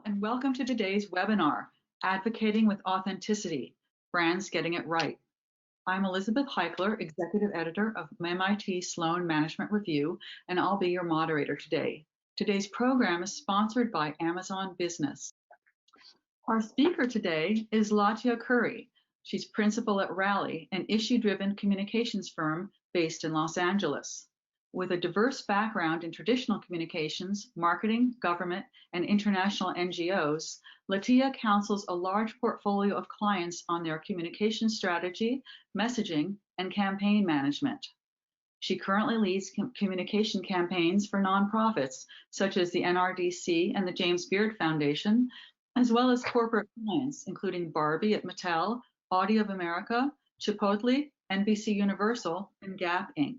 and welcome to today's webinar, Advocating with Authenticity, Brands Getting It Right. I'm Elizabeth Heichler, Executive Editor of MIT Sloan Management Review, and I'll be your moderator today. Today's program is sponsored by Amazon Business. Our speaker today is Latia Curry. She's principal at Rally, an issue-driven communications firm based in Los Angeles. With a diverse background in traditional communications, marketing, government, and international NGOs, Latia counsels a large portfolio of clients on their communication strategy, messaging, and campaign management. She currently leads communication campaigns for nonprofits such as the NRDC and the James Beard Foundation, as well as corporate clients, including Barbie at Mattel, Audi of America, Chipotle, NBC Universal, and Gap Inc.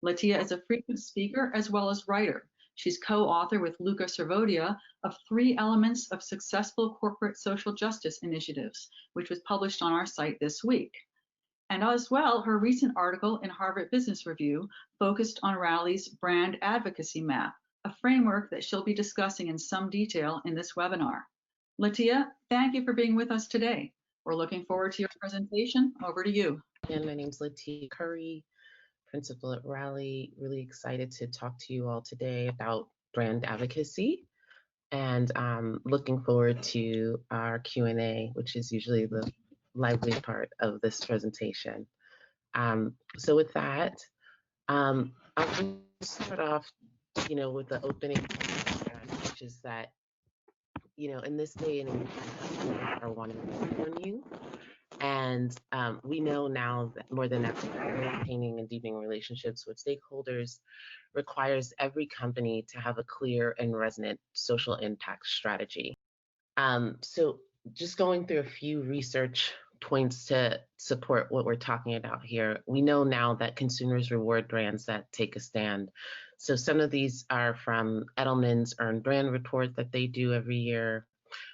Latia is a frequent speaker as well as writer. She's co-author with Luca Servodia of 3 Elements of Successful Corporate Social Justice Initiatives, which was published on our site this week. And as well, her recent article in Harvard Business Review focused on Rally's Brand Advocacy Map, a framework that she'll be discussing in some detail in this webinar. Latia, thank you for being with us today. We're looking forward to your presentation. Over to you. And my name's Latia Curry, principal at Rally. Really excited to talk to you all today about brand advocacy, and looking forward to our Q&A, which is usually the lively part of this presentation. So with that, I'll start off, with the opening, which is that, in this day and age, customers are wanting more from you. And we know now that more than ever, maintaining and deepening relationships with stakeholders requires every company to have a clear and resonant social impact strategy. So just going through a few research points to support what we're talking about here, we know now that consumers reward brands that take a stand. So some of these are from Edelman's Earned Brand Report that they do every year,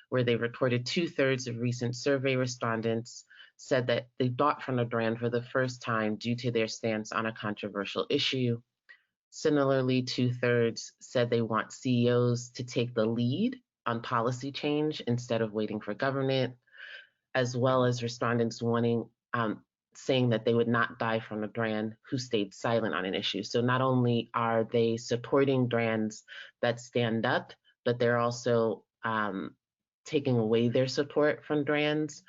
where they reported 2/3 of recent survey respondents said that they bought from a brand for the first time due to their stance on a controversial issue. Similarly, 2/3 said they want CEOs to take the lead on policy change instead of waiting for government, as well as respondents saying that they would not buy from a brand who stayed silent on an issue. So not only are they supporting brands that stand up, but they're also taking away their support from brands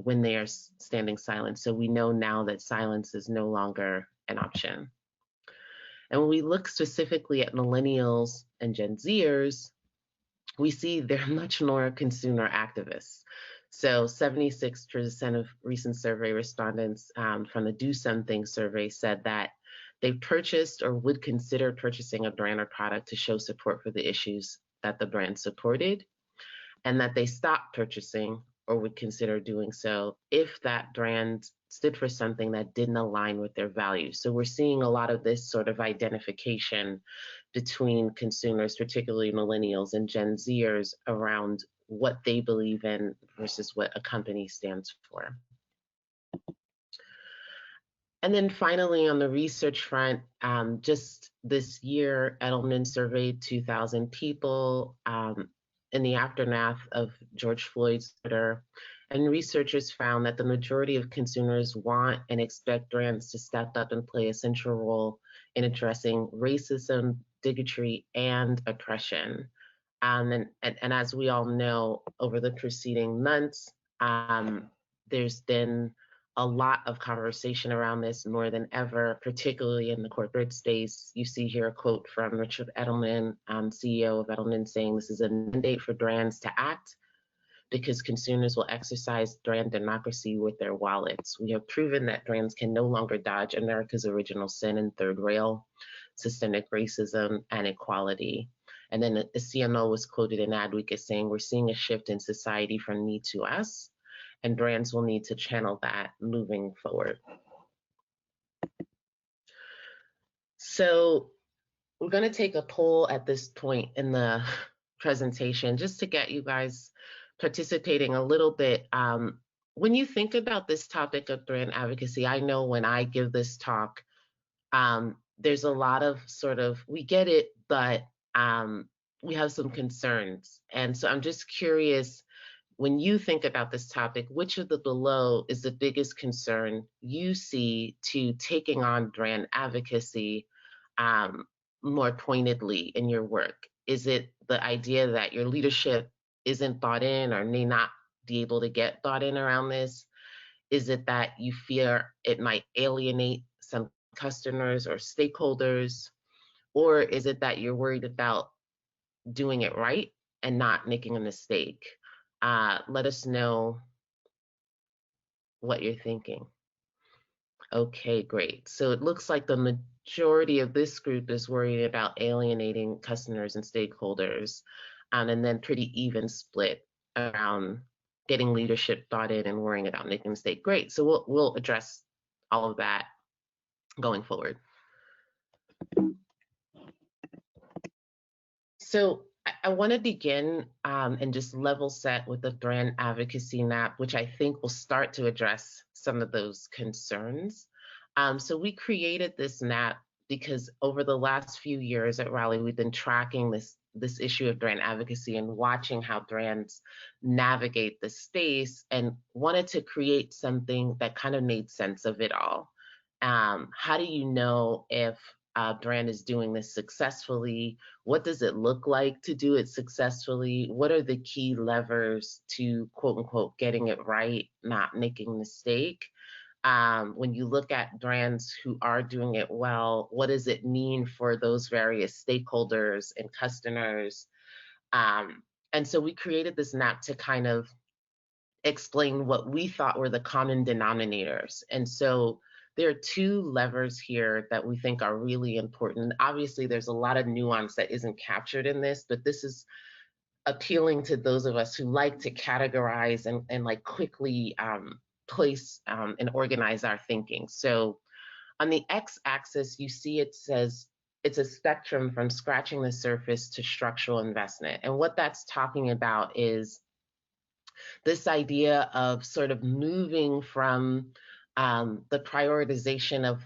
when they are standing silent. So we know now that silence is no longer an option. And when we look specifically at millennials and Gen Zers, we see they're much more consumer activists. So 76% of recent survey respondents from the Do Something survey said that they purchased or would consider purchasing a brand or product to show support for the issues that the brand supported, and that they stopped purchasing or would consider doing so if that brand stood for something that didn't align with their values. So we're seeing a lot of this sort of identification between consumers, particularly millennials and Gen Zers, around what they believe in versus what a company stands for. And then finally, on the research front, just this year, Edelman surveyed 2,000 people in the aftermath of George Floyd's murder, and researchers found that the majority of consumers want and expect brands to step up and play a central role in addressing racism, bigotry, and oppression. And as we all know, over the preceding months, there's been a lot of conversation around this more than ever, particularly in the corporate space. You see here a quote from Richard Edelman, CEO of Edelman, saying this is a mandate for brands to act because consumers will exercise brand democracy with their wallets. We have proven that brands can no longer dodge America's original sin and third rail, systemic racism and equality. And then the CMO was quoted in Advocate saying, we're seeing a shift in society from me to us, and brands will need to channel that moving forward. So we're going to take a poll at this point in the presentation just to get you guys participating a little bit. When you think about this topic of brand advocacy, I know when I give this talk, there's a lot of we get it, but we have some concerns. And so I'm just curious, when you think about this topic, which of the below is the biggest concern you see to taking on brand advocacy um, more pointedly in your work? Is it the idea that your leadership isn't bought in or may not be able to get bought in around this? Is it that you fear it might alienate some customers or stakeholders? Or is it that you're worried about doing it right and not making a mistake? Let us know what you're thinking. Okay, great. So it looks like the majority of this group is worried about alienating customers and stakeholders, and then pretty even split around getting leadership bought in and worrying about making a mistake. Great. So we'll address all of that going forward. So I want to begin and just level set with the brand advocacy map, which I think will start to address some of those concerns. So we created this map because over the last few years at Raleigh, we've been tracking this issue of brand advocacy and watching how brands navigate the space, and wanted to create something that kind of made sense of it all. How do you know if a brand is doing this successfully? What does it look like to do it successfully? What are the key levers to quote unquote getting it right, not making a mistake? When you look at brands who are doing it well, what does it mean for those various stakeholders and customers? And so we created this map to kind of explain what we thought were the common denominators. And so there are two levers here that we think are really important. Obviously, there's a lot of nuance that isn't captured in this, but this is appealing to those of us who like to categorize and like quickly place and organize our thinking. So on the x-axis, you see it says it's a spectrum from scratching the surface to structural investment. And what that's talking about is this idea of sort of moving from the prioritization of,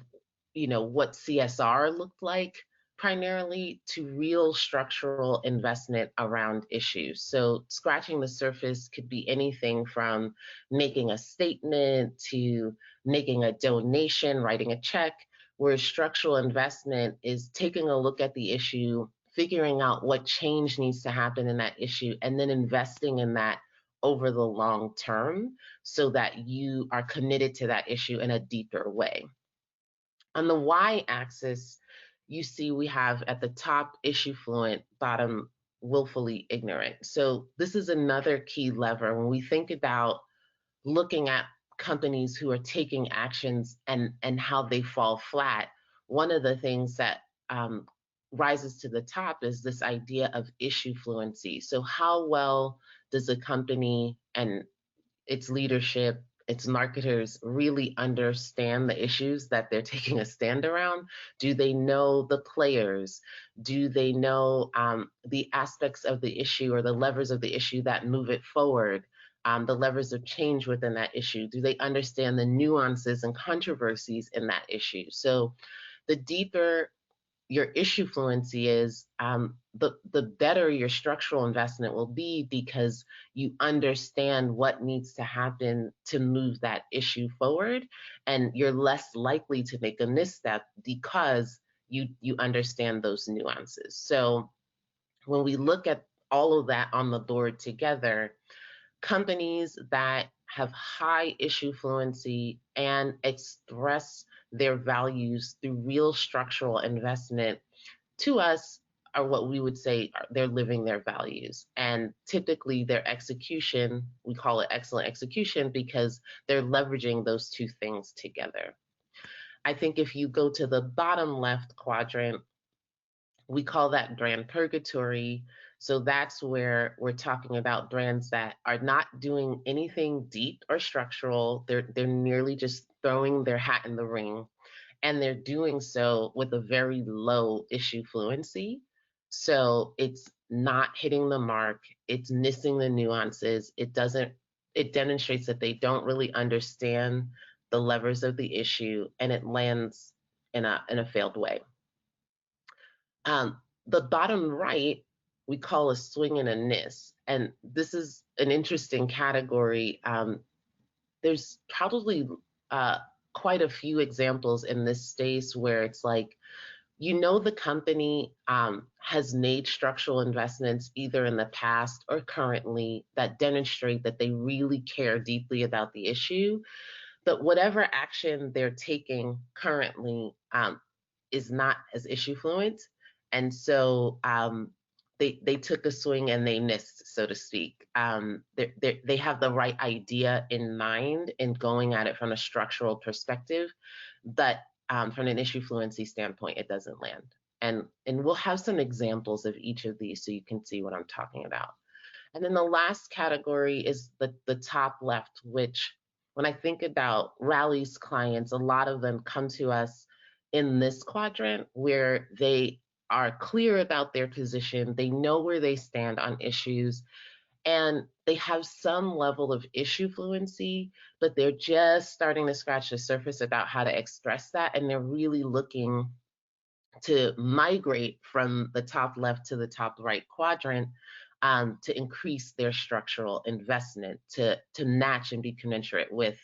what CSR looked like primarily to real structural investment around issues. So scratching the surface could be anything from making a statement to making a donation, writing a check, whereas structural investment is taking a look at the issue, figuring out what change needs to happen in that issue, and then investing in that over the long term so that you are committed to that issue in a deeper way. On the y-axis, you see we have at the top issue fluent, bottom willfully ignorant. So this is another key lever when we think about looking at companies who are taking actions and how they fall flat. One of the things that rises to the top is this idea of issue fluency. So how well does a company and its leadership, its marketers really understand the issues that they're taking a stand around? Do they know the players? Do they know the aspects of the issue or the levers of the issue that move it forward? The levers of change within that issue? Do they understand the nuances and controversies in that issue? So the deeper your issue fluency is, the better your structural investment will be, because you understand what needs to happen to move that issue forward, and you're less likely to make a misstep because you understand those nuances. So when we look at all of that on the board together, companies that have high issue fluency and express their values through real structural investment, to us, are what we would say they're living their values. And typically their execution, we call it excellent execution because they're leveraging those two things together. I think if you go to the bottom left quadrant, we call that brand purgatory. So that's where we're talking about brands that are not doing anything deep or structural. They're merely just throwing their hat in the ring, and they're doing so with a very low issue fluency. So it's not hitting the mark, it's missing the nuances, it demonstrates that they don't really understand the levers of the issue, and it lands in a failed way. The bottom right we call a swing and a miss. And this is an interesting category. There's probably uh, quite a few examples in this space where it's like, the company has made structural investments either in the past or currently that demonstrate that they really care deeply about the issue, but whatever action they're taking currently is not as issue fluent. And so they took a swing and they missed, so to speak. They have the right idea in mind in going at it from a structural perspective, but from an issue fluency standpoint, it doesn't land. And we'll have some examples of each of these so you can see what I'm talking about. And then the last category is the top left, which when I think about Rally's clients, a lot of them come to us in this quadrant where they are clear about their position, they know where they stand on issues, and they have some level of issue fluency, but they're just starting to scratch the surface about how to express that, and they're really looking to migrate from the top left to the top right quadrant to increase their structural investment to match and be commensurate with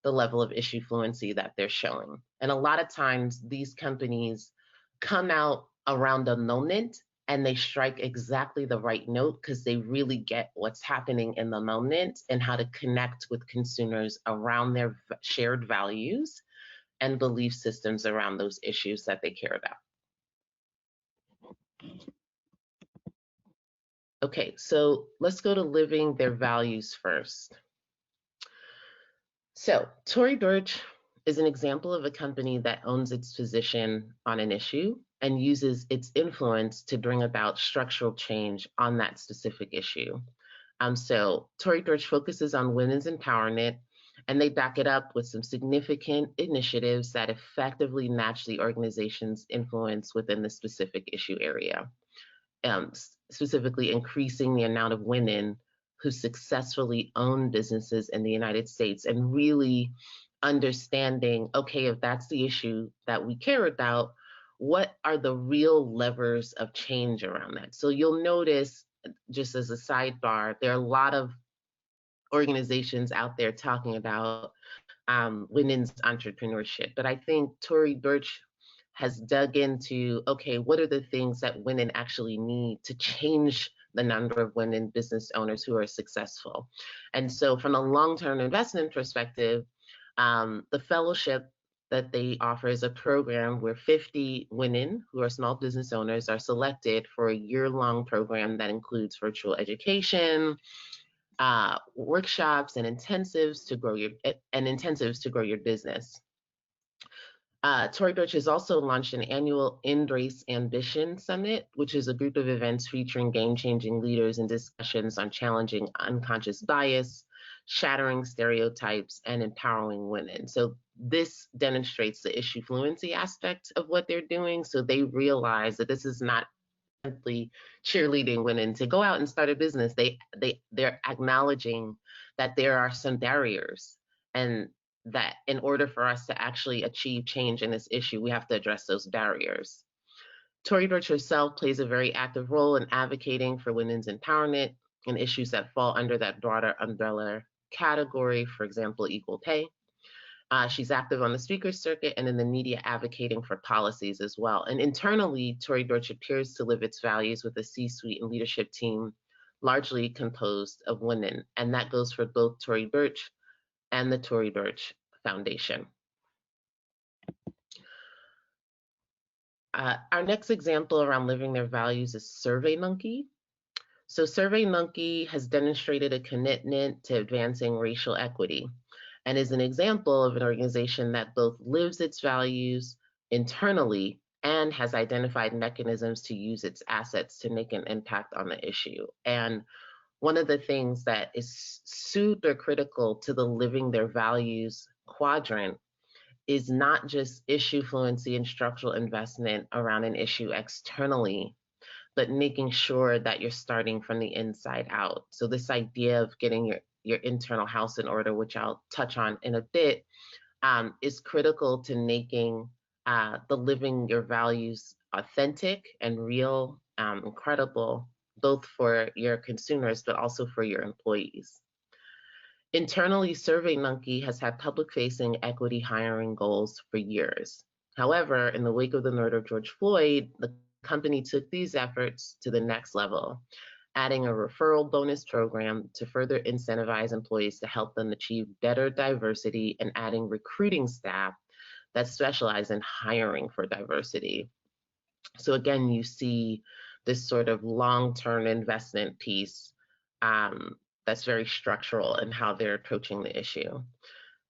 the level of issue fluency that they're showing. And a lot of times these companies come out around a moment and they strike exactly the right note because they really get what's happening in the moment and how to connect with consumers around their shared values and belief systems around those issues that they care about. Okay, so let's go to living their values first. So Tory Burch is an example of a company that owns its position on an issue and uses its influence to bring about structural change on that specific issue. So Tory Burch focuses on women's empowerment, and they back it up with some significant initiatives that effectively match the organization's influence within the specific issue area. Specifically increasing the amount of women who successfully own businesses in the United States and really understanding, okay, if that's the issue that we care about, what are the real levers of change around that? So you'll notice, just as a sidebar, there are a lot of organizations out there talking about women's entrepreneurship, but I think Tory Burch has dug into, okay, what are the things that women actually need to change the number of women business owners who are successful? And so from a long-term investment perspective, the fellowship that they offer is a program where 50 women who are small business owners are selected for a year-long program that includes virtual education, workshops and intensives to grow your business. Tory Burch has also launched an annual Embrace Ambition Summit, which is a group of events featuring game-changing leaders and discussions on challenging unconscious bias, shattering stereotypes, and empowering women. So this demonstrates the issue fluency aspect of what they're doing. So they realize that this is not simply cheerleading women to go out and start a business. They're acknowledging that there are some barriers, and that in order for us to actually achieve change in this issue, we have to address those barriers. Tory Burch herself plays a very active role in advocating for women's empowerment and issues that fall under that broader umbrella category, for example, equal pay. She's active on the speaker circuit and in the media advocating for policies as well. And internally, Tory Burch appears to live its values with a C-suite and leadership team largely composed of women. And that goes for both Tory Burch and the Tory Burch Foundation. Our next example around living their values is SurveyMonkey. So SurveyMonkey has demonstrated a commitment to advancing racial equity and is an example of an organization that both lives its values internally and has identified mechanisms to use its assets to make an impact on the issue. And one of the things that is super critical to the living their values quadrant is not just issue fluency and structural investment around an issue externally, but making sure that you're starting from the inside out. So this idea of getting your internal house in order, which I'll touch on in a bit, is critical to making the living your values authentic and real, credible both for your consumers, but also for your employees. Internally, SurveyMonkey has had public-facing equity hiring goals for years. However, in the wake of the murder of George Floyd, the company took these efforts to the next level, adding a referral bonus program to further incentivize employees to help them achieve better diversity and adding recruiting staff that specialize in hiring for diversity. So again, you see this sort of long-term investment piece that's very structural in how they're approaching the issue.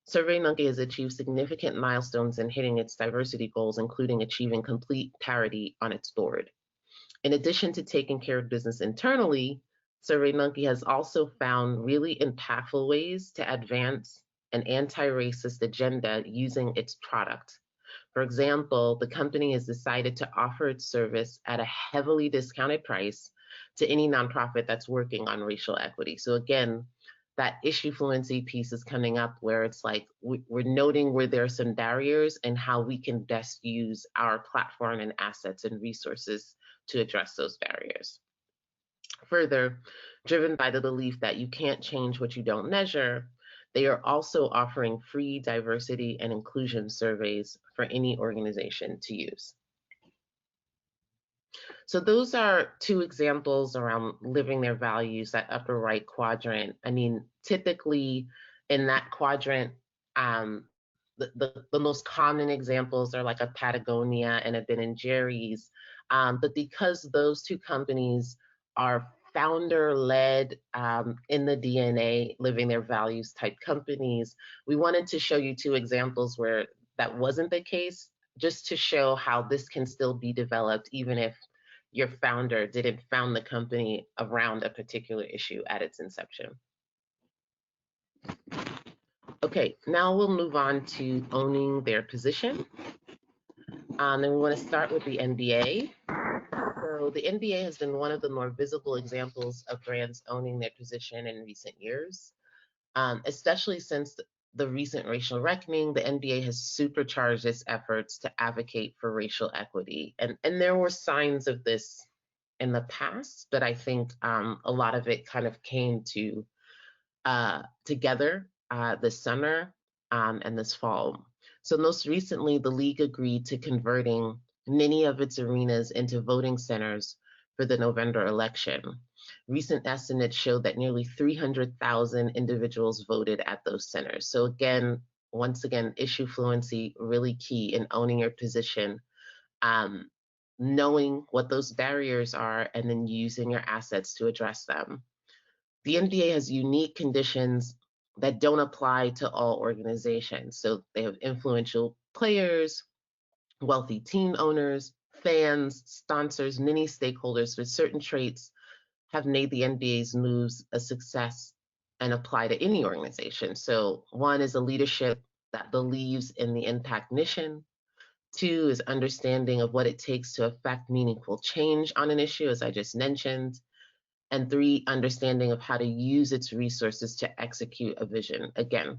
SurveyMonkey has achieved significant milestones in hitting its diversity goals, including achieving complete parity on its board. In addition to taking care of business internally, SurveyMonkey has also found really impactful ways to advance an anti-racist agenda using its product. For example, the company has decided to offer its service at a heavily discounted price to any nonprofit that's working on racial equity. So again, that issue fluency piece is coming up where it's like we're noting where there are some barriers and how we can best use our platform and assets and resources to address those barriers. Further, driven by the belief that you can't change what you don't measure, they are also offering free diversity and inclusion surveys for any organization to use. So those are two examples around living their values, that upper right quadrant. I mean, typically in that quadrant, the most common examples are like a Patagonia and a Ben & Jerry's. But because those two companies are founder-led, in the DNA, living their values type companies, we wanted to show you two examples where that wasn't the case, just to show how this can still be developed even if your founder didn't found the company around a particular issue at its inception. Okay, now we'll move on to owning their position. And we want to start with the NBA. So the NBA has been one of the more visible examples of brands owning their position in recent years, especially since the recent racial reckoning. The NBA has supercharged its efforts to advocate for racial equity. And there were signs of this in the past, but I think a lot of it kind of came together this summer and this fall. So most recently, the league agreed to converting many of its arenas into voting centers for the November election. Recent estimates show that nearly 300,000 individuals voted at those centers. So again, once again, issue fluency, really key in owning your position, knowing what those barriers are, and then using your assets to address them. The NBA has unique conditions that don't apply to all organizations. So they have influential players, wealthy team owners, fans, sponsors, many stakeholders with certain traits have made the NBA's moves a success and apply to any organization. So one is a leadership that believes in the impact mission. Two is understanding of what it takes to affect meaningful change on an issue, as I just mentioned. And three, understanding of how to use its resources to execute a vision. Again,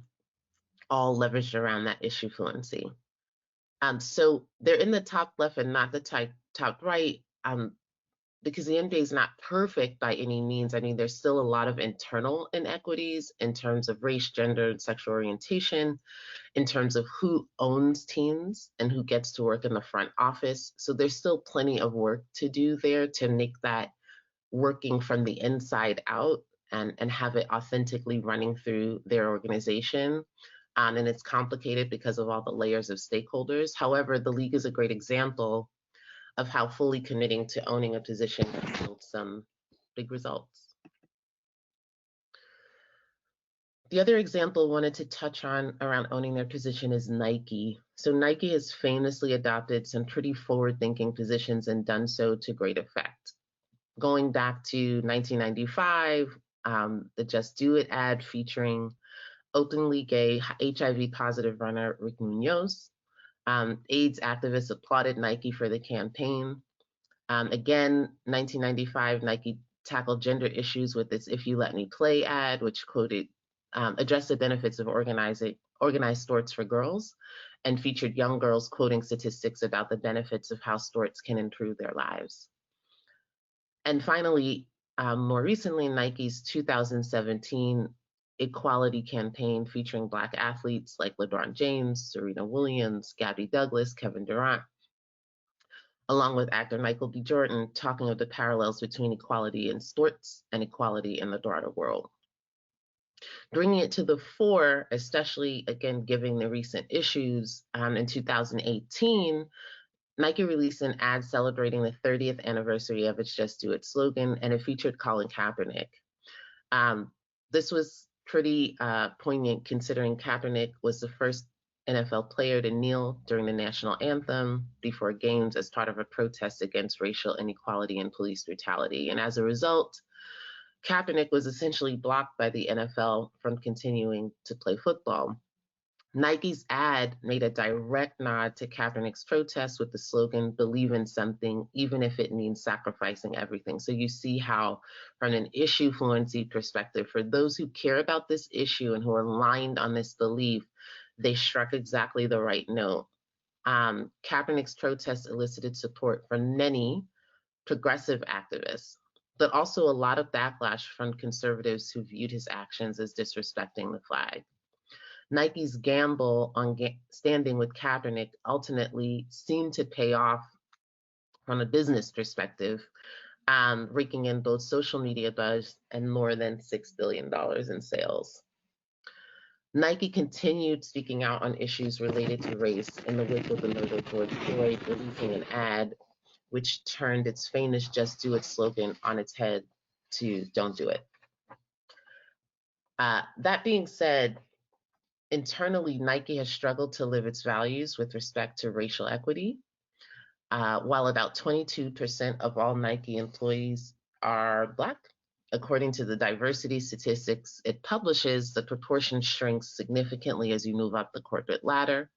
all leveraged around that issue fluency. So they're in the top left and not the top right, because the NBA is not perfect by any means. I mean, there's still a lot of internal inequities in terms of race, gender, and sexual orientation, in terms of who owns teams and who gets to work in the front office. So there's still plenty of work to do there to make that working from the inside out and have it authentically running through their organization. And it's complicated because of all the layers of stakeholders. However, the league is a great example of how fully committing to owning a position has yield some big results. The other example I wanted to touch on around owning their position is Nike. So Nike has famously adopted some pretty forward-thinking positions and done so to great effect. Going back to 1995, the Just Do It ad featuring openly gay HIV positive runner Rick Munoz. AIDS activists applauded Nike for the campaign. Again, 1995, Nike tackled gender issues with its If You Let Me Play ad, which quoted, addressed the benefits of organized sports for girls, and featured young girls quoting statistics about the benefits of how sports can improve their lives. And finally, More recently, Nike's 2017 equality campaign featuring Black athletes like LeBron James, Serena Williams, Gabby Douglas, Kevin Durant, along with actor Michael B. Jordan, talking of the parallels between equality in sports and equality in the broader world. Bringing it to the fore, especially again, given the recent issues in 2018, Nike released an ad celebrating the 30th anniversary of its Just Do It slogan, and it featured Colin Kaepernick. This was pretty poignant considering Kaepernick was the first NFL player to kneel during the national anthem before games as part of a protest against racial inequality and police brutality. And as a result, Kaepernick was essentially blocked by the NFL from continuing to play football. Nike's ad made a direct nod to Kaepernick's protest with the slogan, "Believe in something, even if it means sacrificing everything." So you see how, from an issue fluency perspective, for those who care about this issue and who are aligned on this belief, they struck exactly the right note. Kaepernick's protest elicited support from many progressive activists, but also a lot of backlash from conservatives who viewed his actions as disrespecting the flag. Nike's gamble on standing with Kaepernick ultimately seemed to pay off from a business perspective, raking in both social media buzz and more than $6 billion in sales. Nike continued speaking out on issues related to race in the wake of the murder of George Floyd, releasing an ad which turned its famous "Just Do It" slogan on its head to "Don't do it." That being said, internally, Nike has struggled to live its values with respect to racial equity. While about 22% of all Nike employees are Black, according to the diversity statistics it publishes, the proportion shrinks significantly as you move up the corporate ladder.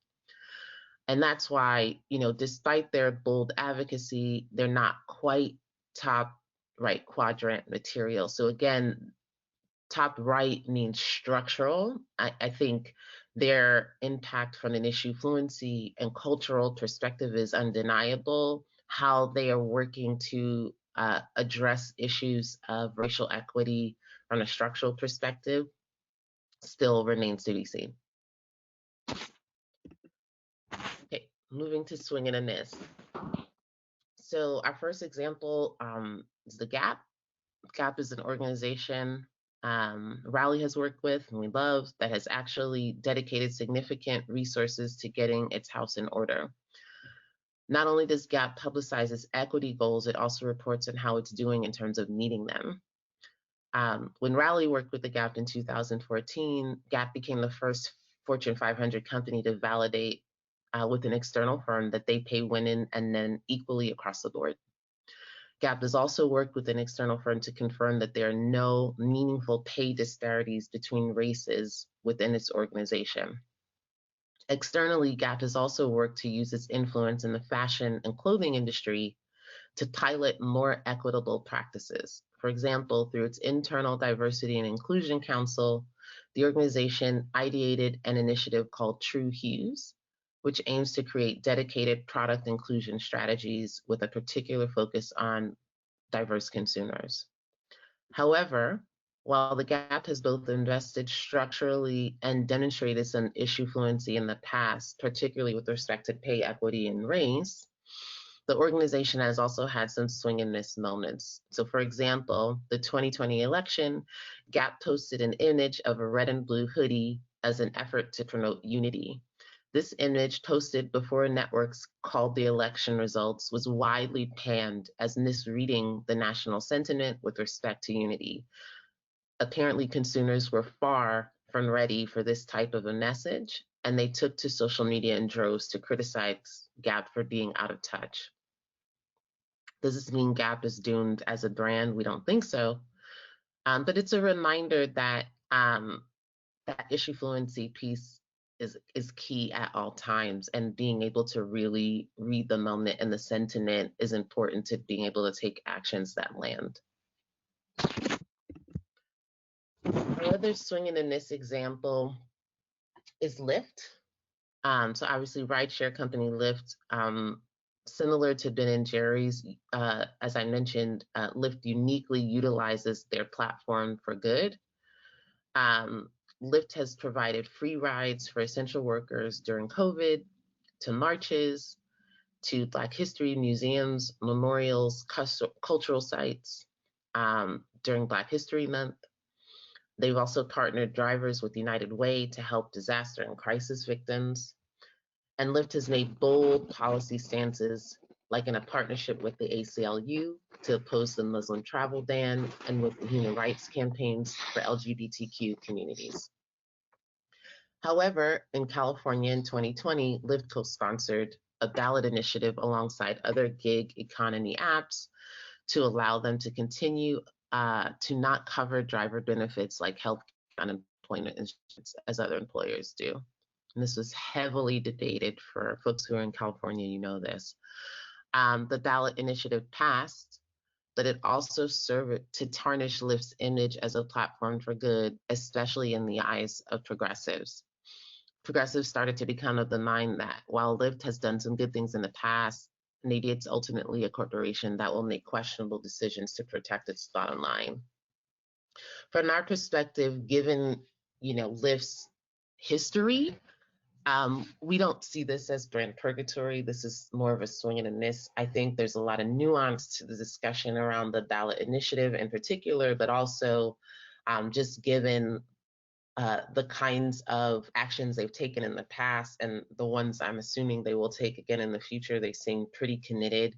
And that's why, despite their bold advocacy, they're not quite top right quadrant material. So again, top right means structural. I think their impact from an issue fluency and cultural perspective is undeniable. How they are working to address issues of racial equity from a structural perspective still remains to be seen. Okay, moving to swinging a miss. So our first example is the Gap. Gap is an organization Rally has worked with and we love that has actually dedicated significant resources to getting its house in order. Not only does Gap publicize its equity goals, it also reports on how it's doing in terms of meeting them. When Rally worked with the Gap in 2014, Gap became the first Fortune 500 company to validate with an external firm that they pay women and men equally across the board. Gap has also worked with an external firm to confirm that there are no meaningful pay disparities between races within its organization. Externally, Gap has also worked to use its influence in the fashion and clothing industry to pilot more equitable practices. For example, through its internal diversity and inclusion council, the organization ideated an initiative called True Hues, which aims to create dedicated product inclusion strategies with a particular focus on diverse consumers. However, while the Gap has both invested structurally and demonstrated some issue fluency in the past, particularly with respect to pay equity and race, the organization has also had some swing and miss moments. So for example, the 2020 election, Gap posted an image of a red and blue hoodie as an effort to promote unity. This image, posted before networks called the election results, was widely panned as misreading the national sentiment with respect to unity. Apparently, consumers were far from ready for this type of a message, and they took to social media in droves to criticize Gap for being out of touch. Does this mean Gap is doomed as a brand? We don't think so. But it's a reminder that that issue fluency piece is key at all times, and being able to really read the moment and the sentiment is important to being able to take actions that land. Another swinging in this example is Lyft. So obviously rideshare company Lyft similar to Ben& Jerry's, as I mentioned, Lyft uniquely utilizes their platform for good. Lyft has provided free rides for essential workers during COVID, to marches, to Black History museums, memorials, cultural sites during Black History Month. They've also partnered drivers with United Way to help disaster and crisis victims. And Lyft has made bold policy stances, like in a partnership with the ACLU to oppose the Muslim travel ban and with the human rights campaigns for LGBTQ communities. However, in California in 2020, Lyft co-sponsored a ballot initiative alongside other gig economy apps to allow them to continue to not cover driver benefits like health, unemployment insurance as other employers do. And this was heavily debated. For folks who are in California, you know this. The ballot initiative passed, but it also served to tarnish Lyft's image as a platform for good, especially in the eyes of progressives. Progressives started to become of the mind that while Lyft has done some good things in the past, maybe it's ultimately a corporation that will make questionable decisions to protect its bottom line. From our perspective, given Lyft's history, we don't see this as brand purgatory. This is more of a swing and a miss. I think there's a lot of nuance to the discussion around the ballot initiative in particular, but also just given the kinds of actions they've taken in the past and the ones I'm assuming they will take again in the future. They seem pretty committed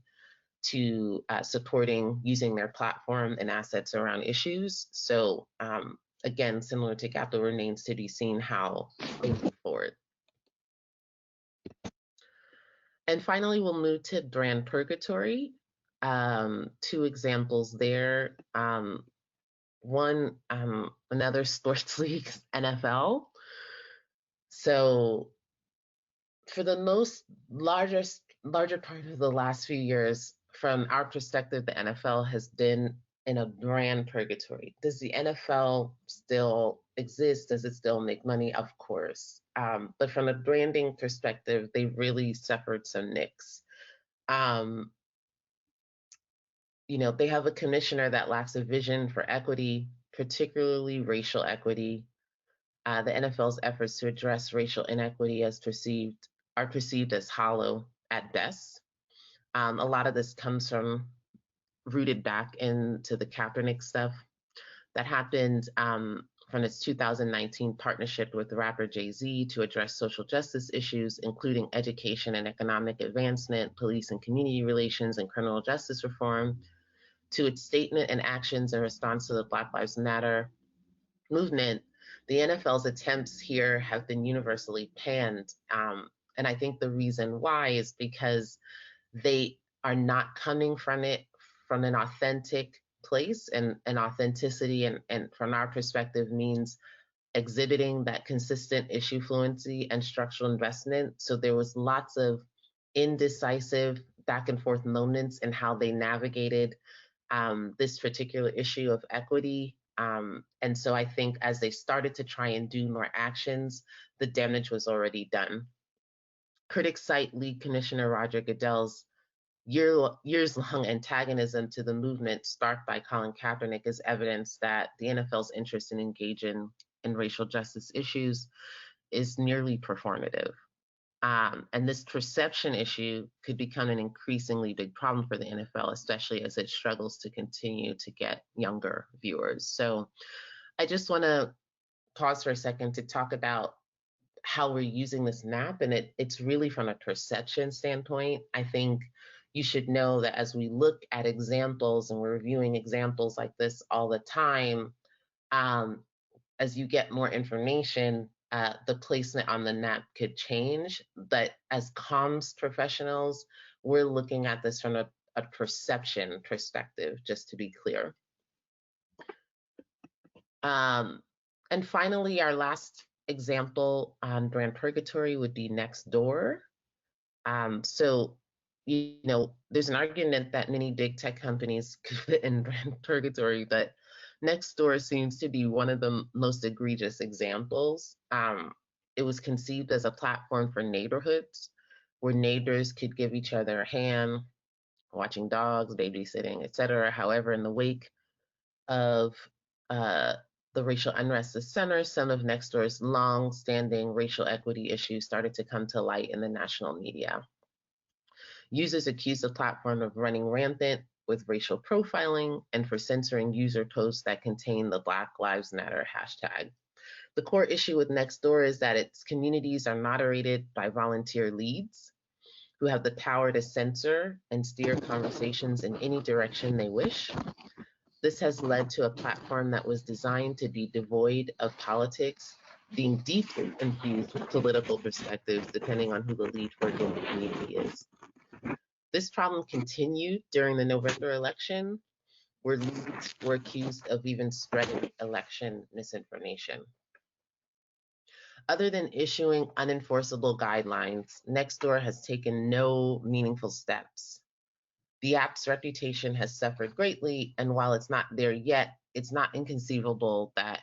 to supporting using their platform and assets around issues. So again, similar to Capital, remains to be seen how they move forward. And finally, we'll move to brand purgatory. Two examples there. One, another sports league, NFL. So for the larger part of the last few years, from our perspective, the NFL has been in a brand purgatory. Does the NFL still exist? Does it still make money? Of course. But from a branding perspective, they really suffered some nicks. They have a commissioner that lacks a vision for equity, particularly racial equity. The NFL's efforts to address racial inequity are perceived as hollow at best. A lot of this comes from rooted back into the Kaepernick stuff that happened from its 2019 partnership with rapper Jay-Z to address social justice issues, including education and economic advancement, police and community relations, and criminal justice reform, to its statement and actions in response to the Black Lives Matter movement. The NFL's attempts here have been universally panned. And I think the reason why is because they are not coming from it from an authentic place, and authenticity and from our perspective means exhibiting that consistent issue fluency and structural investment. So there was lots of indecisive back and forth moments in how they navigated this particular issue of equity. And so I think as they started to try and do more actions, the damage was already done. Critics cite League Commissioner Roger Goodell's years-long antagonism to the movement sparked by Colin Kaepernick as evidence that the NFL's interest in engaging in racial justice issues is nearly performative. And this perception issue could become an increasingly big problem for the NFL, especially as it struggles to continue to get younger viewers. So I just want to pause for a second to talk about how we're using this map, and it's really from a perception standpoint. I think you should know that as we look at examples, and we're reviewing examples like this all the time, as you get more information, the placement on the map could change. But as comms professionals, we're looking at this from a perception perspective, just to be clear. And finally, our last example on brand purgatory would be Nextdoor. So, there's an argument that many big tech companies could fit in brand purgatory, but Nextdoor seems to be one of the most egregious examples. It was conceived as a platform for neighborhoods, where neighbors could give each other a hand, watching dogs, babysitting, etc. However, in the wake of uh, the racial unrest this summer, some of Nextdoor's long-standing racial equity issues started to come to light in the national media. Users accused the platform of running rampant with racial profiling and for censoring user posts that contain the Black Lives Matter hashtag. The core issue with Nextdoor is that its communities are moderated by volunteer leads who have the power to censor and steer conversations in any direction they wish. This has led to a platform that was designed to be devoid of politics, being deeply infused with political perspectives, depending on who the lead figure in the community is. This problem continued during the November election, where leads were accused of even spreading election misinformation. Other than issuing unenforceable guidelines, Nextdoor has taken no meaningful steps. The app's reputation has suffered greatly, and while it's not there yet, it's not inconceivable that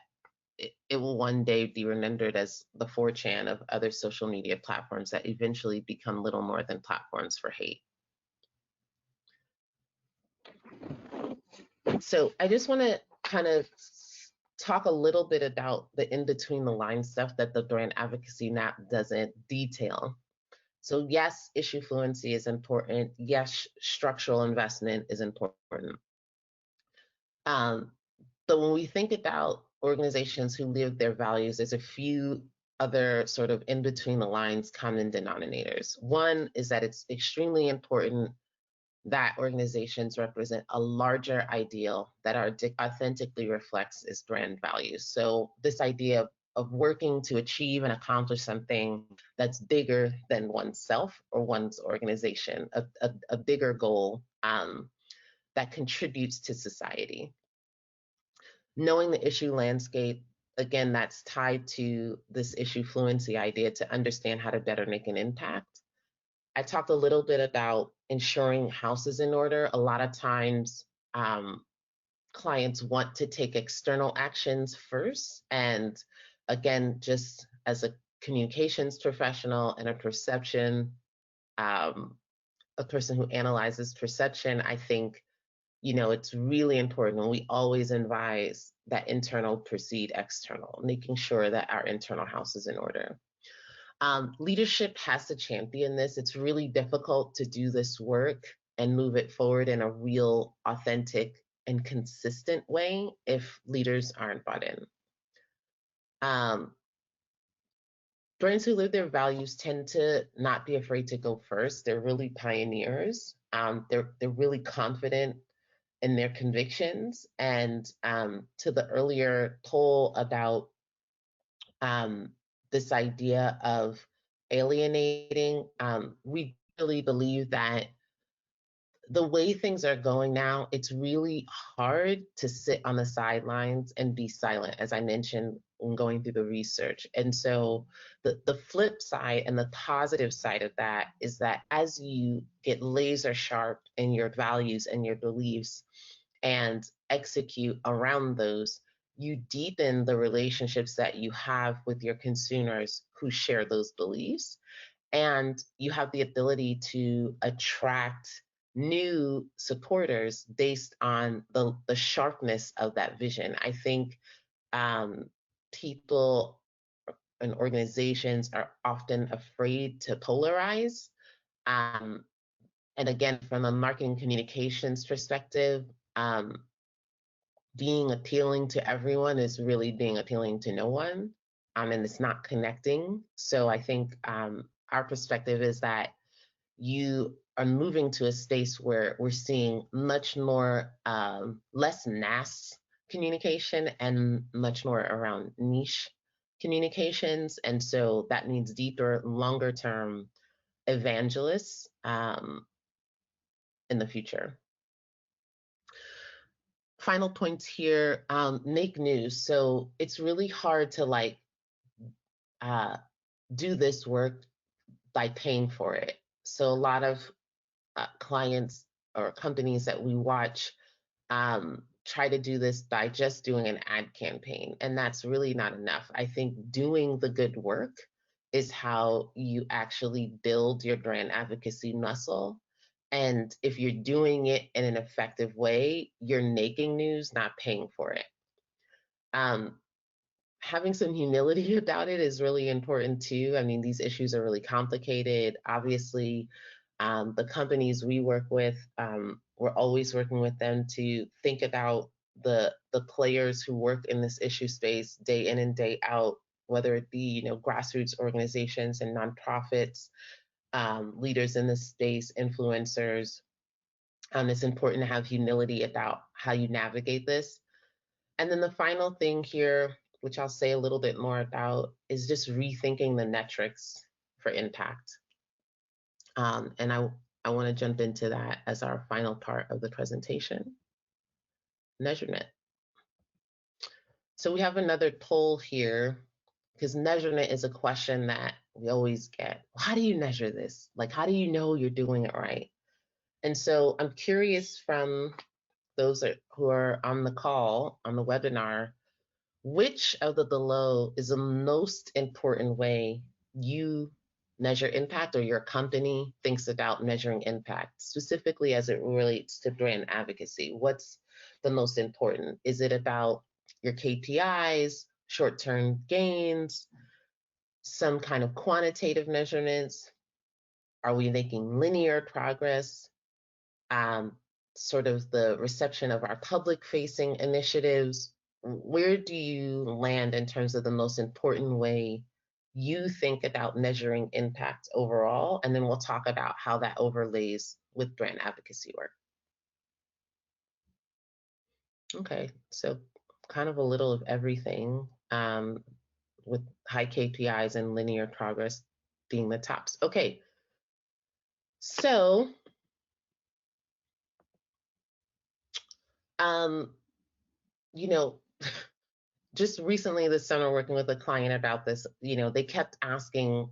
it will one day be remembered as the 4chan of other social media platforms that eventually become little more than platforms for hate. So I just want to kind of talk a little bit about the in-between the lines stuff that the brand advocacy map doesn't detail. So yes, issue fluency is important. Yes, structural investment is important. But when we think about organizations who live their values, there's a few other sort of in between the lines common denominators. One is that it's extremely important that organizations represent a larger ideal that authentically reflects its brand values. So this idea of working to achieve and accomplish something that's bigger than oneself or one's organization, a bigger goal that contributes to society. Knowing the issue landscape, again, that's tied to this issue fluency idea to understand how to better make an impact. I talked a little bit about ensuring house is in order. A lot of times, clients want to take external actions first. And again, just as a communications professional and a person who analyzes perception, I think, it's really important. We always advise that internal precede external, making sure that our internal house is in order. Leadership has to champion this. It's really difficult to do this work and move it forward in a real, authentic, and consistent way if leaders aren't bought in. Brands who live their values tend to not be afraid to go first. They're really pioneers. They're really confident in their convictions. And to the earlier poll about this idea of alienating, we really believe that the way things are going now, it's really hard to sit on the sidelines and be silent, as I mentioned when going through the research. And so the flip side and the positive side of that is that as you get laser sharp in your values and your beliefs and execute around those, you deepen the relationships that you have with your consumers who share those beliefs. And you have the ability to attract new supporters based on the sharpness of that vision. I think people and organizations are often afraid to polarize. And again, from a marketing communications perspective, being appealing to everyone is really being appealing to no one, and it's not connecting. So I think our perspective is that you are moving to a space where we're seeing much more, less mass communication and much more around niche communications. And so that means deeper, longer term evangelists in the future. Final points here, make news. So it's really hard to do this work by paying for it. So a lot of clients or companies that we watch try to do this by just doing an ad campaign, and that's really not enough. I think doing the good work is how you actually build your brand advocacy muscle. And if you're doing it in an effective way, you're making news, not paying for it. Um, Having some humility about it is really important too. I mean, these issues are really complicated. Obviously, the companies we work with, we're always working with them to think about the players who work in this issue space day in and day out, whether it be grassroots organizations and nonprofits, leaders in this space, influencers. It's important to have humility about how you navigate this. And then the final thing here, which I'll say a little bit more about, is just rethinking the metrics for impact. And I want to jump into that as our final part of the presentation, measurement. So we have another poll here, because measurement is a question that we always get. How do you measure this? Like, how do you know you're doing it right? And so I'm curious from those who are on the call, on the webinar, which of the below is the most important way you measure impact, or your company thinks about measuring impact, specifically as it relates to brand advocacy? What's the most important? Is it about your KPIs, short-term gains, some kind of quantitative measurements? Are we making linear progress? Um, Sort of the reception of our public-facing initiatives? Where do you land in terms of the most important way you think about measuring impact overall? And then we'll talk about how that overlays with brand advocacy work. Okay, so kind of a little of everything, with high KPIs and linear progress being the tops. Okay, so um, you know, just recently this summer working with a client about this, they kept asking,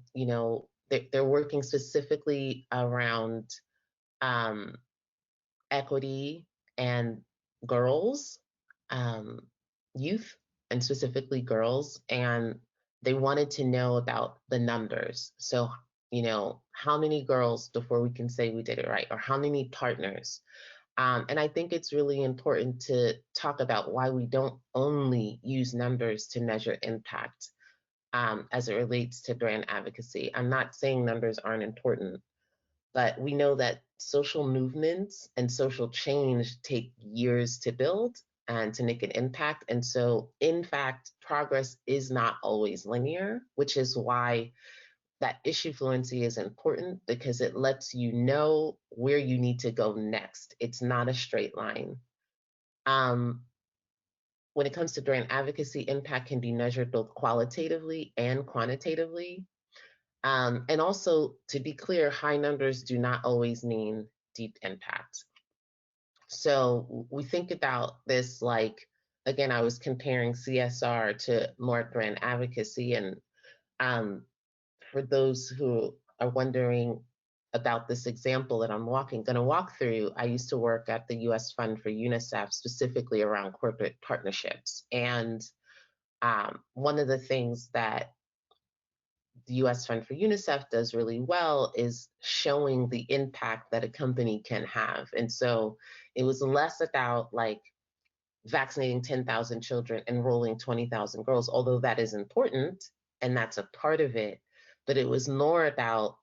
they're working specifically around um, equity and girls, um, youth, and specifically girls. And they wanted to know about the numbers. So, how many girls before we can say we did it right, or how many partners? And I think it's really important to talk about why we don't only use numbers to measure impact as it relates to brand advocacy. I'm not saying numbers aren't important, but we know that social movements and social change take years to build and to make an impact. And so, in fact, progress is not always linear, which is why that issue fluency is important, because it lets you know where you need to go next. It's not a straight line. Um, when it comes to brand advocacy, impact can be measured both qualitatively and quantitatively. And also, to be clear, high numbers do not always mean deep impact. So we think about this like, again, I was comparing CSR to more brand advocacy. And um, for those who are wondering about this example that I'm going to walk through, I used to work at the US Fund for UNICEF, specifically around corporate partnerships. And one of the things that the US Fund for UNICEF does really well is showing the impact that a company can have. And so it was less about like vaccinating 10,000 children, enrolling 20,000 girls, although that is important and that's a part of it. But it was more about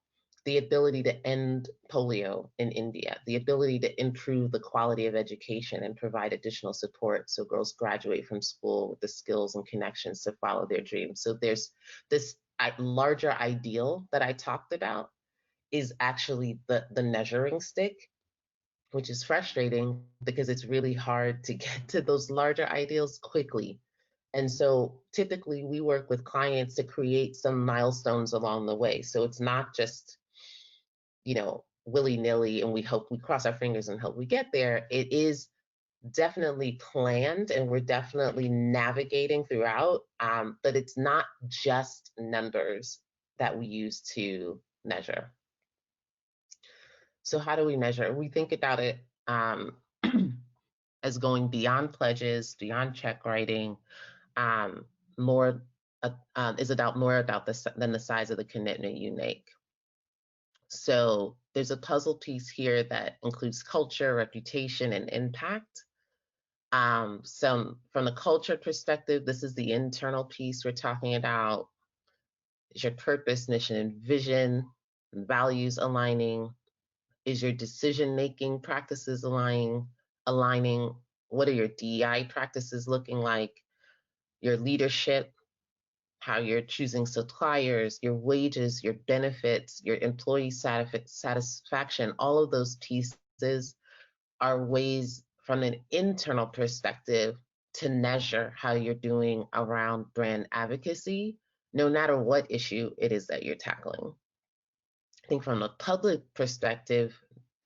the ability to end polio in India, the ability to improve the quality of education and provide additional support so girls graduate from school with the skills and connections to follow their dreams. So there's this larger ideal that I talked about is actually the measuring stick, which is frustrating because it's really hard to get to those larger ideals quickly. And so typically we work with clients to create some milestones along the way. So it's not just, willy-nilly and we cross our fingers and hope we get there. It is definitely planned and we're definitely navigating throughout, but it's not just numbers that we use to measure. So how do we measure? We think about it as going beyond pledges, beyond check writing, more is about more about than the size of the commitment you make. So there's a puzzle piece here that includes culture, reputation, and impact. So from the culture perspective, this is the internal piece we're talking about. Is your purpose, mission, and vision, and values aligning? Is your decision-making practices aligning? What are your DEI practices looking like? Your leadership, how you're choosing suppliers, your wages, your benefits, your employee satisfaction, all of those pieces are ways from an internal perspective to measure how you're doing around brand advocacy, no matter what issue it is that you're tackling. I think from a public perspective,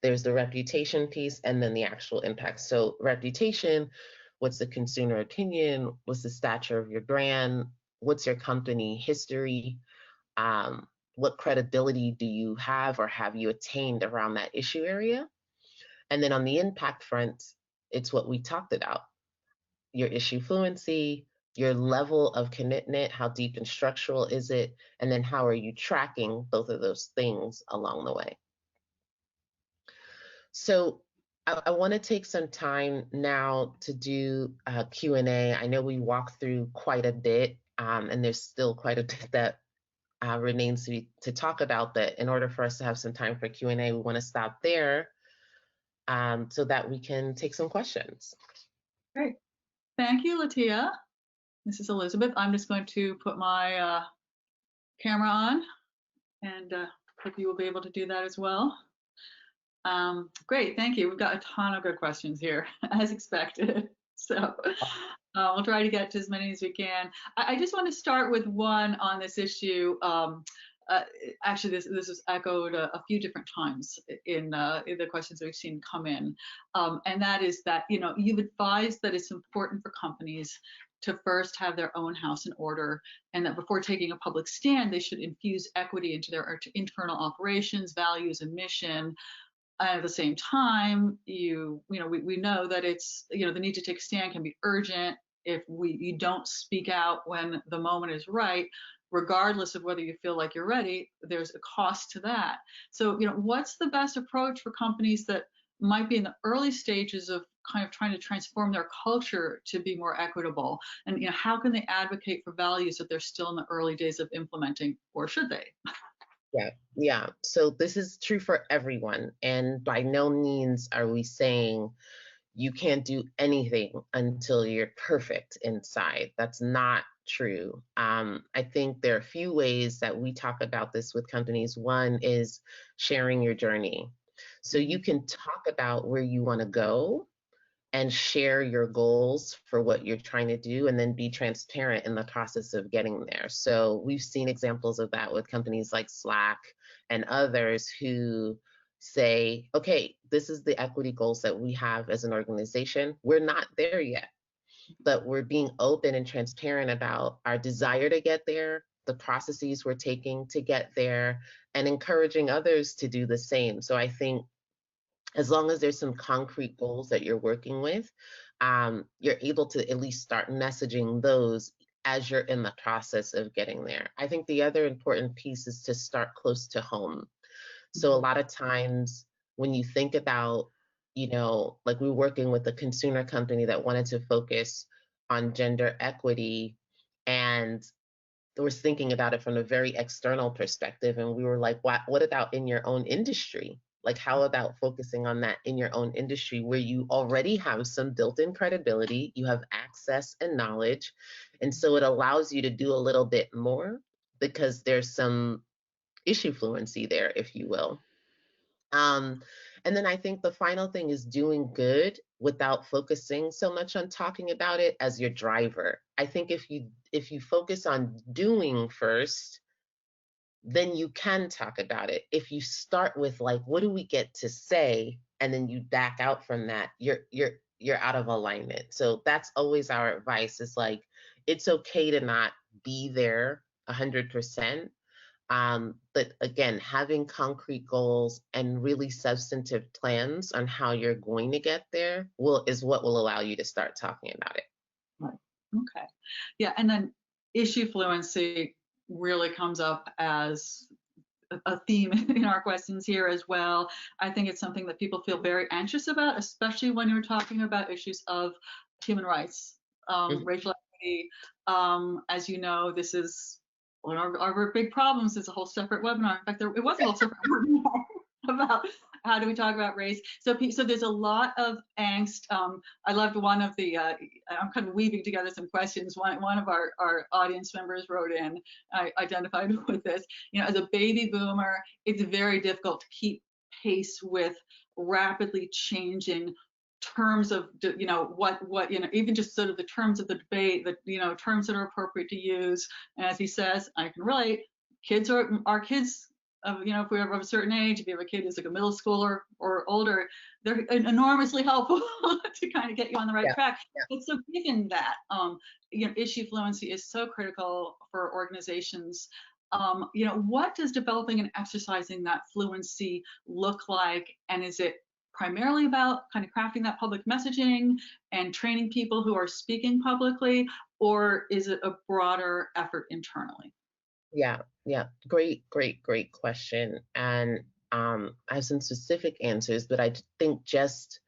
there's the reputation piece and then the actual impact. So reputation, what's the consumer opinion? What's the stature of your brand? What's your company history? What credibility do you have or have you attained around that issue area? And then on the impact front, it's what we talked about, your issue fluency, your level of commitment, how deep and structural is it, and then how are you tracking both of those things along the way. So I want to take some time now to do Q&A. I know we walked through quite a bit, and there's still quite a bit that remains to talk about, but in order for us to have some time for Q&A, we want to stop there so that we can take some questions. Great. Thank you, Latia. This is Elizabeth. I'm just going to put my camera on, and hope you will be able to do that as well. Great, thank you. We've got a ton of good questions here, as expected. So we'll try to get to as many as we can. I just want to start with one on this issue. Actually, this was echoed a few different times in the questions that we've seen come in, and that is that you've advised that it's important for companies to first have their own house in order, and that before taking a public stand, they should infuse equity into their internal operations, values, and mission. And at the same time, we know that it's the need to take a stand can be urgent if you don't speak out when the moment is right, regardless of whether you feel like you're ready. There's a cost to that. So what's the best approach for companies that might be in the early stages of kind of trying to transform their culture to be more equitable, and how can they advocate for values that they're still in the early days of implementing, or should they? Yeah. So this is true for everyone. And by no means are we saying you can't do anything until you're perfect inside. That's not true. I think there are a few ways that we talk about this with companies. One is sharing your journey. So you can talk about where you want to go and share your goals for what you're trying to do, and then be transparent in the process of getting there. So we've seen examples of that with companies like Slack and others who say, okay, this is the equity goals that we have as an organization. We're not there yet, but we're being open and transparent about our desire to get there, the processes we're taking to get there, and encouraging others to do the same. So I think as long as there's some concrete goals that you're working with, you're able to at least start messaging those as you're in the process of getting there. I think the other important piece is to start close to home. So a lot of times when you think about, like we're working with a consumer company that wanted to focus on gender equity, and was thinking about it from a very external perspective. And we were like, what about in your own industry? Like, how about focusing on that in your own industry where you already have some built-in credibility, you have access and knowledge. And so it allows you to do a little bit more because there's some issue fluency there, if you will. And then I think the final thing is doing good without focusing so much on talking about it as your driver. I think if you focus on doing first, then you can talk about it. If you start with like, what do we get to say, and then you back out from that, you're out of alignment. So that's always our advice, is like, it's okay to not be there 100%. But again, having concrete goals and really substantive plans on how you're going to get there is what will allow you to start talking about it. Right. Okay. Yeah. And then issue fluency really comes up as a theme in our questions here as well. I think it's something that people feel very anxious about, especially when you're talking about issues of human rights, Mhm. racial equity. As you know, this is one of our big problems. It's a whole separate webinar. In fact, it was a whole separate webinar about how do we talk about race. So there's a lot of angst. I loved one of the, I'm kind of weaving together some questions. One of our audience members wrote in, I identified with this, as a baby boomer, it's very difficult to keep pace with rapidly changing terms of, what, even just sort of the terms of the debate, terms that are appropriate to use. And as he says, I can relate, our kids, if we are of a certain age, if you have a kid who's like a middle schooler or older, they're enormously helpful to kind of get you on the right Yeah, track. yeah, But so given that, issue fluency is so critical for organizations. What does developing and exercising that fluency look like? And is it primarily about kind of crafting that public messaging and training people who are speaking publicly, or is it a broader effort internally? yeah, yeah. Great question. And I have some specific answers, but I think just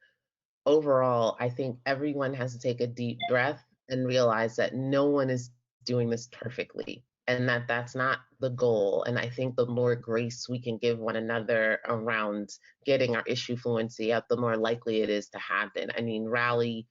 overall, I think everyone has to take a deep breath and realize that no one is doing this perfectly and that that's not the goal. And I think the more grace we can give one another around getting our issue fluency up, the more likely it is to happen. I mean, Rally,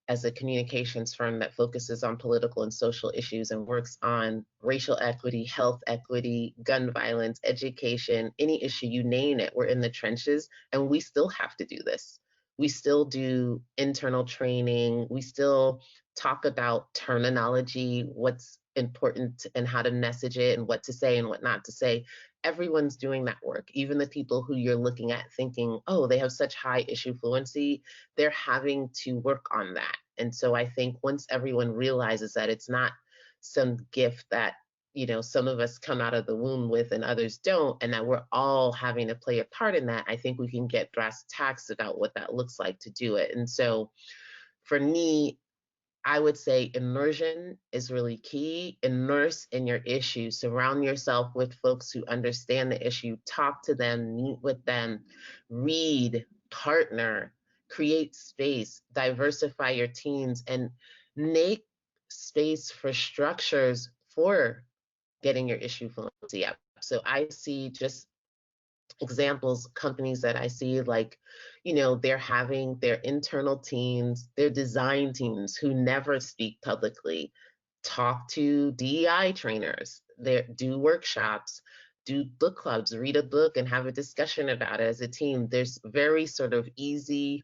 as a communications firm that focuses on political and social issues and works on racial equity, health equity, gun violence, education, any issue, you name it, we're in the trenches and we still have to do this. We still do internal training. We still talk about terminology, what's important and how to message it and what to say and what not to say. Everyone's doing that work. Even the people who you're looking at thinking, oh, they have such high issue fluency, they're having to work on that. And so I think once everyone realizes that it's not some gift that, some of us come out of the womb with and others don't, and that we're all having to play a part in that, I think we can get brass tacks about what that looks like to do it. And so for me, I would say immersion is really key. Immerse in your issue. Surround yourself with folks who understand the issue. Talk to them, meet with them, read, partner, create space, diversify your teams, and make space for structures for getting your issue fluency up. So I see just examples, companies that I see, like, they're having their internal teams, their design teams who never speak publicly, talk to DEI trainers, they do workshops, do book clubs, read a book and have a discussion about it as a team. There's very sort of easy,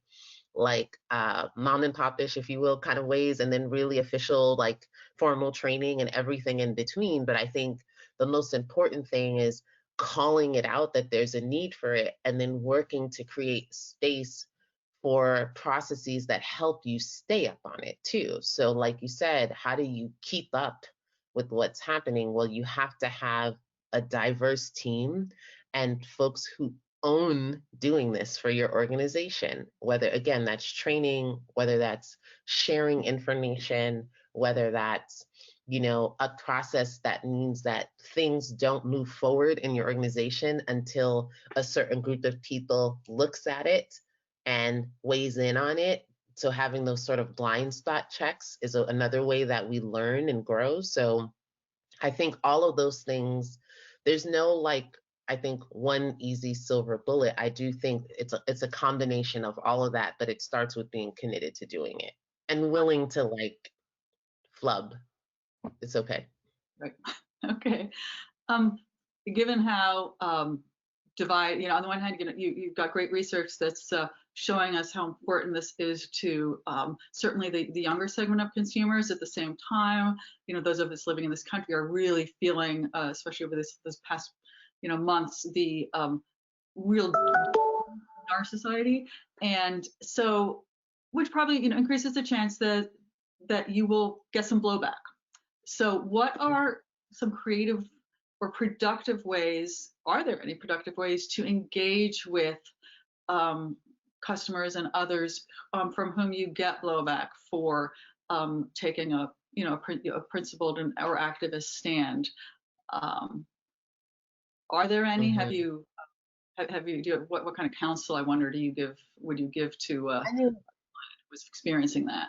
like mom and pop-ish, if you will, kind of ways, and then really official, like formal training and everything in between. But I think the most important thing is calling it out that there's a need for it, and then working to create space for processes that help you stay up on it too. So like you said, how do you keep up with what's happening? Well, you have to have a diverse team and folks who own doing this for your organization, whether again that's training, whether that's sharing information, whether that's a process that means that things don't move forward in your organization until a certain group of people looks at it and weighs in on it. So having those sort of blind spot checks is another way that we learn and grow. So I think all of those things, there's no like, I think one easy silver bullet. I do think it's a combination of all of that, but it starts with being committed to doing it and willing to like flub. It's okay. Right. Okay. Um, Given how on the one hand, you've got great research that's showing us how important this is to certainly the younger segment of consumers. At the same time, those of us living in this country are really feeling, especially over this past months, the real in our society, and so which probably increases the chance that you will get some blowback. So what are some creative or productive ways, are there any productive ways to engage with customers and others from whom you get blowback for taking a a principled or activist stand. Um, are there any? Mhm. Have you what kind of counsel, I wonder, would you give to I mean, who's experiencing that?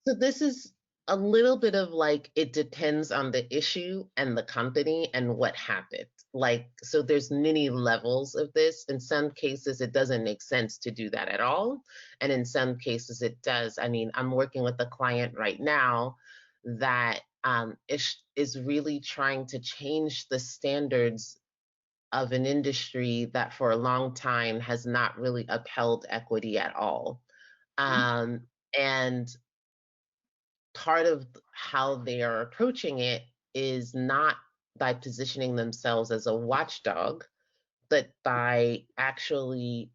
so this is a little bit of like it depends on the issue and the company and what happened. Like, so there's many levels of this. In some cases, it doesn't make sense to do that at all. And in some cases, it does. I mean, I'm working with a client right now that is really trying to change the standards of an industry that for a long time has not really upheld equity at all. Mhm. Um, and part of how they are approaching it is not by positioning themselves as a watchdog, but by actually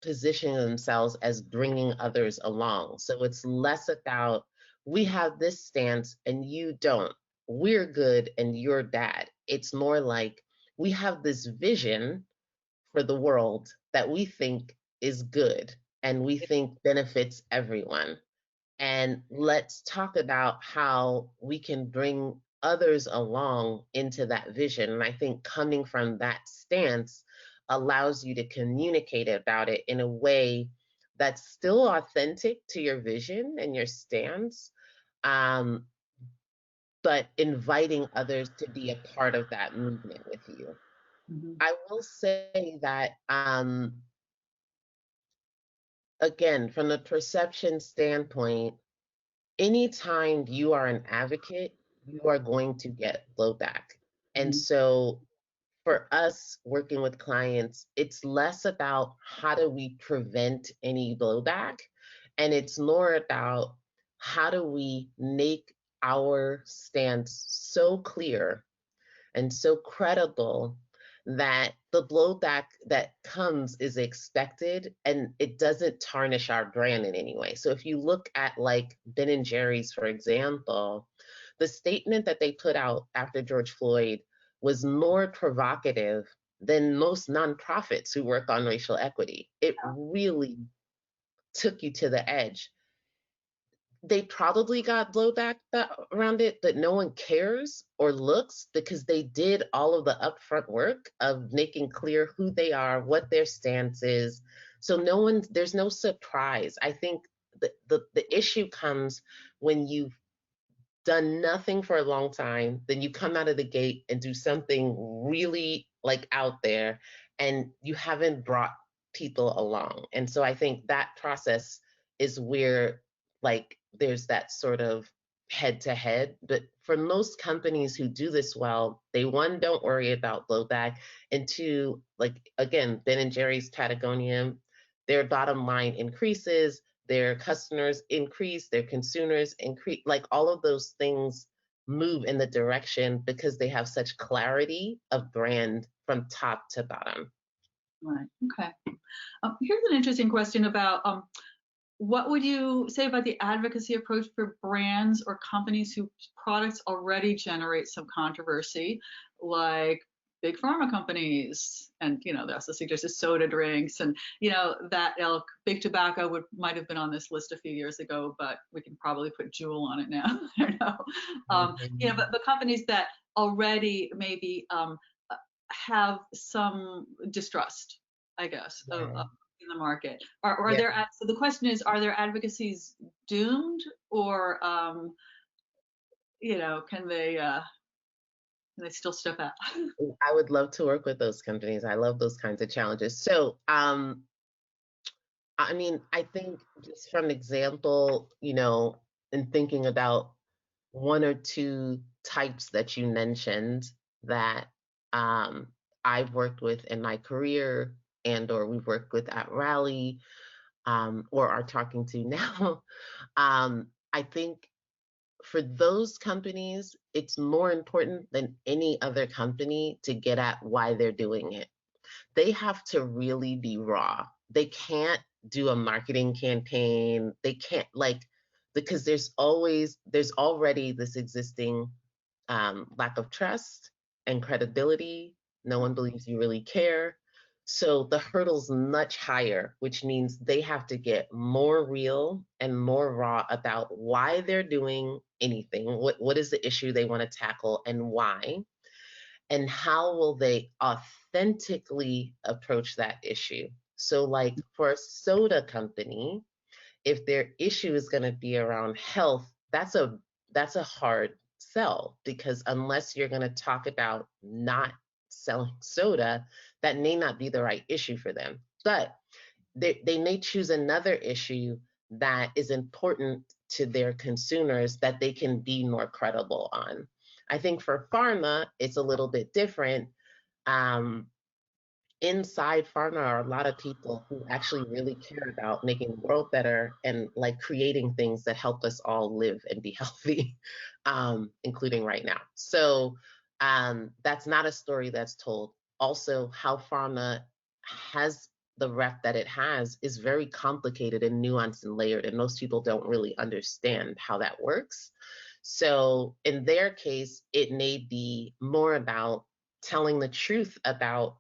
positioning themselves as bringing others along. So it's less about, we have this stance and you don't. We're good and you're bad. It's more like, we have this vision for the world that we think is good and we think benefits everyone, and let's talk about how we can bring others along into that vision. And I think coming from that stance allows you to communicate about it in a way that's still authentic to your vision and your stance, um, but inviting others to be a part of that movement with you. Mhm. I will say that, again, from the perception standpoint, anytime you are an advocate, you are going to get blowback. And Mhm. so for us working with clients, it's less about how do we prevent any blowback, and it's more about how do we make our stance so clear and so credible that the blowback that comes is expected and it doesn't tarnish our brand in any way. So if you look at like Ben and Jerry's, for example, the statement that they put out after George Floyd was more provocative than most nonprofits who work on racial equity. It really took you to the edge. They probably got blowback around it, but no one cares or looks because they did all of the upfront work of making clear who they are, what their stance is. So there's no surprise. I think the issue comes when you've done nothing for a long time, then you come out of the gate and do something really like out there, and you haven't brought people along. And so I think that process is where like there's that sort of head to head. But for most companies who do this well, they one don't worry about blowback, and two, like again, Ben and Jerry's, Patagonia, their bottom line increases, their customers increase, their consumers increase, like all of those things move in the direction because they have such clarity of brand from top to bottom. Right. Okay. Here's an interesting question about what would you say about the advocacy approach for brands or companies whose products already generate some controversy, like big pharma companies, and they also suggested soda drinks, and that ilk. Big tobacco might have been on this list a few years ago, but we can probably put Juul on it now. I don't know. Mhm. But companies that already maybe have some distrust, I guess, Yeah, in the market. Are yeah. there, so the question is, are their advocacies doomed, or can they still step out? I would love to work with those companies. I love those kinds of challenges. So, I mean, I think just from example, in thinking about one or two types that you mentioned that um, I've worked with in my career and or we've worked with at Rally, or are talking to now. I think for those companies, it's more important than any other company to get at why they're doing it. They have to really be raw. They can't do a marketing campaign. They can't like, because there's already this existing lack of trust and credibility. No one believes you really care. So the hurdle's much higher, which means they have to get more real and more raw about why they're doing anything. What is the issue they want to tackle and why? And how will they authentically approach that issue? So, like for a soda company, if their issue is going to be around health, that's a hard sell, because unless you're going to talk about not selling soda, that may not be the right issue for them. But they may choose another issue that is important to their consumers that they can be more credible on. I think for pharma, it's a little bit different. Um, Inside pharma are a lot of people who actually really care about making the world better and like creating things that help us all live and be healthy, including right now. So that's not a story that's told. Also, how pharma has the rep that it has is very complicated and nuanced and layered, and most people don't really understand how that works. So in their case, it may be more about telling the truth about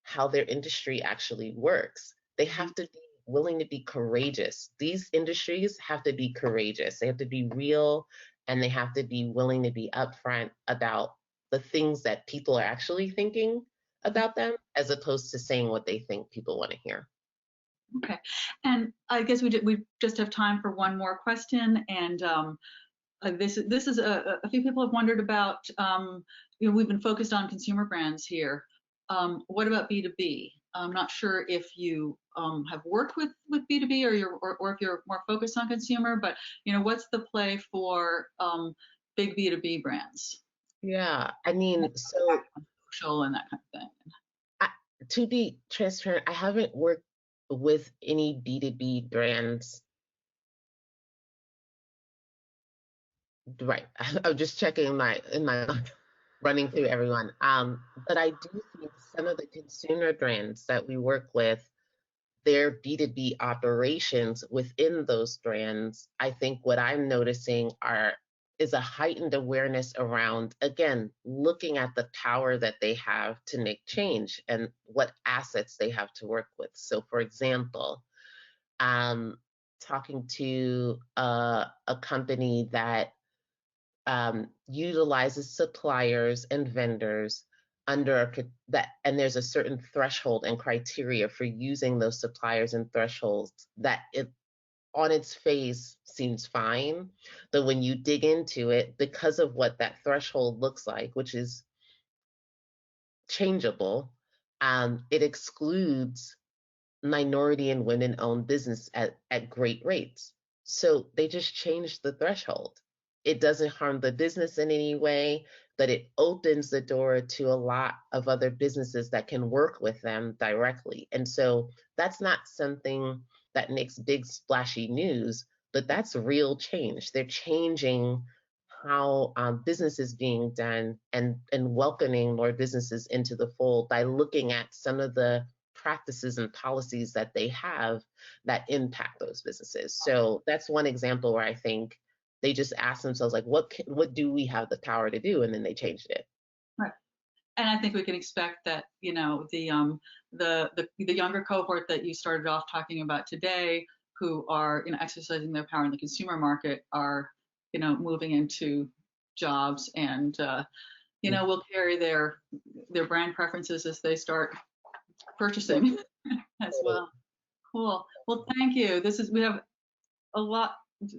how their industry actually works. They have to be willing to be courageous. These industries have to be courageous. They have to be real, and they have to be willing to be upfront about the things that people are actually thinking about them, as opposed to saying what they think people want to hear. Okay, and I guess we just have time for one more question, and this is a few people have wondered about. We've been focused on consumer brands here. What about B2B? I'm not sure if you have worked with B2B, or if you're more focused on consumer, but what's the play for big B2B brands? Yeah, I mean, so Social and that kind of thing. I, to be transparent, I haven't worked with any B2B brands. Right. I'm just checking in my running through everyone. But I do think some of the consumer brands that we work with, their B2B operations within those brands, I think what I'm noticing is a heightened awareness around, again, looking at the power that they have to make change and what assets they have to work with. So for example, um, talking to a company that utilizes suppliers and vendors under that, and there's a certain threshold and criteria for using those suppliers and thresholds that it on its face seems fine, but when you dig into it, because of what that threshold looks like, which is changeable, it excludes minority and women owned business at great rates. So they just changed the threshold. It doesn't harm the business in any way, but it opens the door to a lot of other businesses that can work with them directly. And so that's not something that makes big splashy news, but that's real change. They're changing how business is being done, and welcoming more businesses into the fold by looking at some of the practices and policies that they have that impact those businesses. So that's one example where I think they just ask themselves, like, what do we have the power to do? And then they changed it. Right. And I think we can expect that, the younger cohort that you started off talking about today, who are, exercising their power in the consumer market, are, moving into jobs, and, will carry their brand preferences as they start purchasing as well. Cool. Well, thank you. We have a lot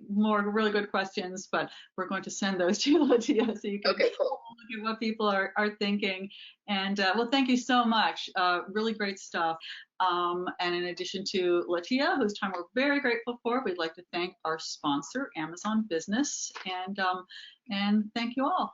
more really good questions, but we're going to send those to Latia so you can Okay, cool. look at what people are thinking. And well, thank you so much. Really great stuff. And in addition to Latia, whose time we're very grateful for, we'd like to thank our sponsor, Amazon Business. And thank you all.